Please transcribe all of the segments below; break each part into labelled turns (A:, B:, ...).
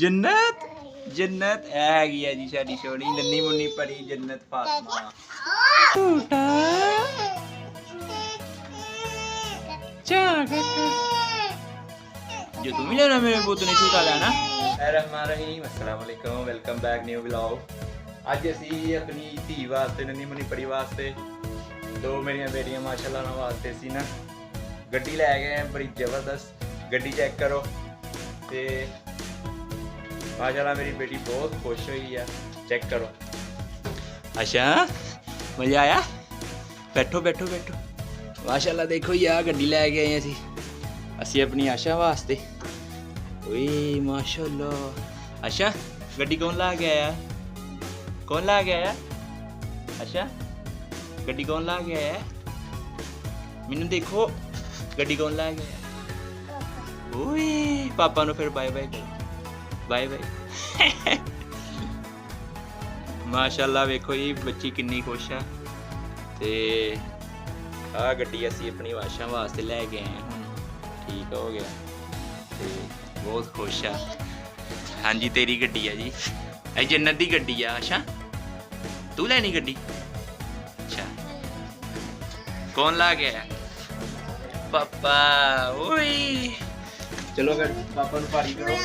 A: जन्नत जन्नत हैगी है जी साडी सोनी नन्नी मुन्नी परी जन्नत फातिमा झूठा जो तुम ही लेना मेरे पुत ने झूठा लेना। रहमान रहीम अस्सलाम वालेकुम वेलकम बैक न्यू व्लॉग। अज असी अपनी धी वास्ते नन्नी मुन्नी परी वास्ते दो मेरिया बेटियां माशाल्लाह वास्ते सी ना गड्डी लै गए हैं बड़ी जबरदस्त गड्डी चेक करो ते माशाल्लाह मेरी बेटी बहुत खुश हुई है चेक करो। अच्छा मज़ा आया बैठो बैठो बैठो माशाल्लाह देखो यार गड्डी लै गए हैं असी अपनी आशा वास्ते ओए माशाल्लाह। अच्छा गड्डी कौन ला के आया कौन ला के आया अच्छा गड्डी कौन ला के आया मैनू देखो गड्डी कौन ला के आया ओए पापा नु फिर बाय बाय बाय बाय माशाल्लाह वेखो जी बच्ची किन्नी खुश है ते आ गड्डी असी अपनी वाशा वास्ते लै गए हैं हुण ठीक हो गया ते बहुत खुश है। हाँ जी तेरी गड्डी है जी ए जन्नत दी गड्डी है। अच्छा तू लैनी गड्डी अच्छा कौन ला गया पापा ओए चलो फिर पापा नु पारी करो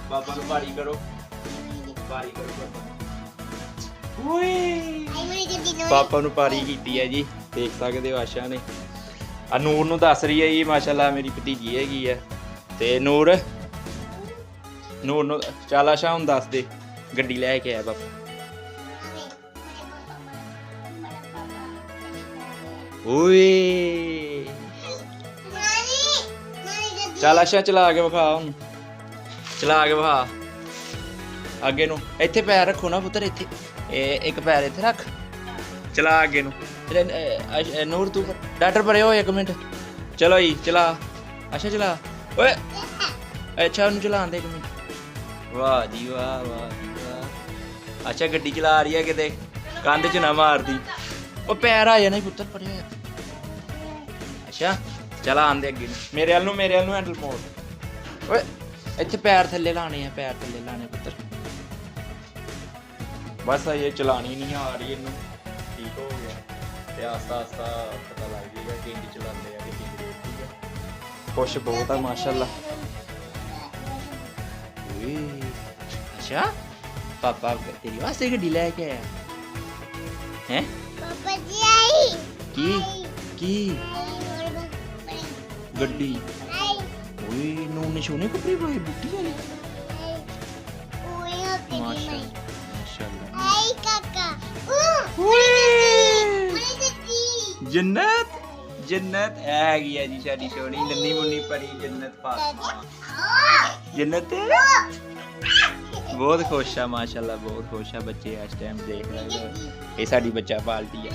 A: पापा नु पारी करो पापा नु पारी कीती है जी देख सकते हो आशा ने आ नूर नु दस रही है जी माशाल्लाह मेरी भतीजी हैगी है ते नूर नूर नु चल आशा हुन दस दे गड्डी लेके आया पापा ओए चल आशा चला के विखा हुन चला के विखा अगे नु इत्थे पैर रखो ना पुत्तर इत्थे एक पैर इत्थे रख चला अगे नु नूर तू डॉक्टर परे हो एक मिनट चलो जी चला अच्छा चला ओए अच्छा उन्हें चला दे एक मिनट वाह जी वाह वाह जी वाह। अच्छा गड्डी चला रही है किते कंध च ना मार दी ओ पैर आ जाना पुत्तर परे हो अच्छा चला आंदे अगे मेरे वाल नु हैंडल मोड़ ओए इत्थे पैर थल्ले लाने हैं पैर थल्ले लाने पुत्तर बस ये चलानी नहीं आ रही इनू ठीक हो गया ते आस्ता आस्ता पता लग जाएगा कि चलाते हैं कि ठीक है खुश बहुत है माशाल्लाह। अच्छा पापा तेरी वास्ते गड्डी लेके आया हैं पापा जी आई की गड्डी ओए नून ने सोने कपड़े पाए बुट्टी वाले माशाल्लाह जन्नत जन्नत हैगी है जी साडी सोनी नन्नी मुन्नी परी जन्नत फातिमा जन्नत बहुत खुश है माशाल्लाह बहुत खुश है बच्चे इस टाइम देख रहे हो ये साडी बच्चा पार्टी है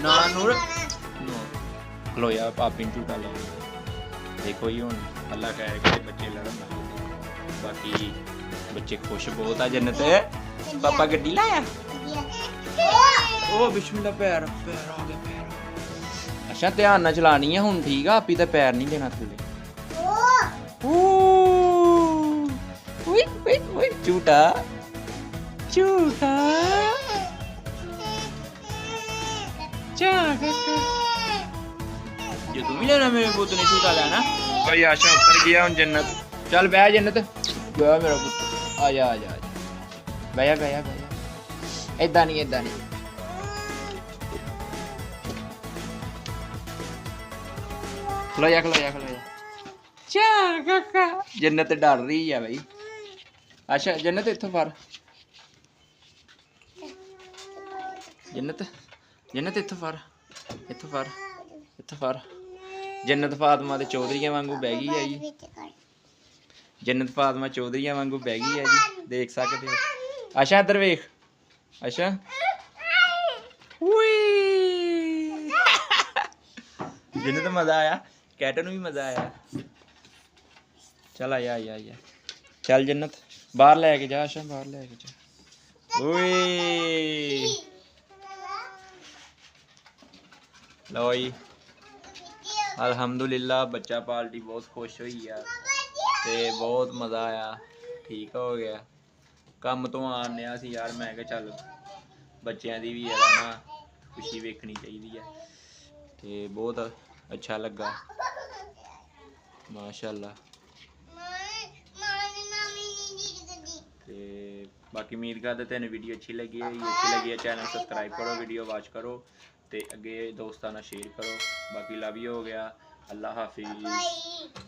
A: ना नूर लो यार पापी झूठा लो देखो ही हुन अल्लाह करे कि बच्चे लड़न ना बाकी बच्चे खुश बहुत है जन्नत पापा गड्डी लाया ओ बिस्मिल्लाह पैर पैर आ गया पैर अच्छा ध्यान ना चलानी है हुन ठीक है आपी ते पैर नहीं देना थल्ले ओए ओए ओए झूठा झूठा जा जो तुम ही लेना मेरे पुत ने झूठा लेना भाई आशा उतर गया हुन जन्नत चल बह जन्नत गया मेरा पुत आजा आजा आजा बया बया बया इदा नहीं खलो जा चा काका जन्नत डर रही है भाई। अच्छा जन्नत इत्थों फर जन्नत जन्नत इत्थों फर जन्नत फातिमा ते चौधरी वांगू बह गई है जी जन्नत फातिमा चौधरी वांगू बह गई है जी देख सकते हो। अच्छा इधर वेख अच्छा जन्नत मजा आया कैटन भी मजा आया चल आया चल जन्नत बाहर लेके जा अच्छा बाहर लेके जा ओए लो जी ਅਲਹਮਦੁਲਿਲਾ ਬੱਚਾ ਪਾਰਟੀ ਬਹੁਤ ਖੁਸ਼ ਹੋਈ ਆ ਤੇ ਬਹੁਤ ਮਜ਼ਾ ਆਇਆ। ਠੀਕ ਹੋ ਗਿਆ। ਕੰਮ ਤੋਂ ਆਉਂਦਿਆ ਸੀ ਯਾਰ, ਮੈਂ ਕਿਹਾ ਚੱਲ ਬੱਚਿਆਂ ਦੀ ਵੀ ਇਹਦਾ ਨਾ ਖੁਸ਼ੀ ਵੇਖਣੀ ਚਾਹੀਦੀ ਹੈ ਤੇ ਬਹੁਤ ਅੱਛਾ ਲੱਗਾ ਮਾਸ਼ਾਅੱਲਾ। ਤੇ ਬਾਕੀ ਉਮੀਦ ਕਰਦੇ ਤੈਨੂੰ ਵੀਡੀਓ ਅੱਛੀ ਲੱਗੀ ਹੈ ਚੈਨਲ ਸਬਸਕ੍ਰਾइब करो, वीडियो वॉच करो ਤੇ ਅੱਗੇ ਦੋਸਤਾਂ ਨਾਲ शेयर करो। बाकी लव यू हो गया। अल्लाह हाफिज़।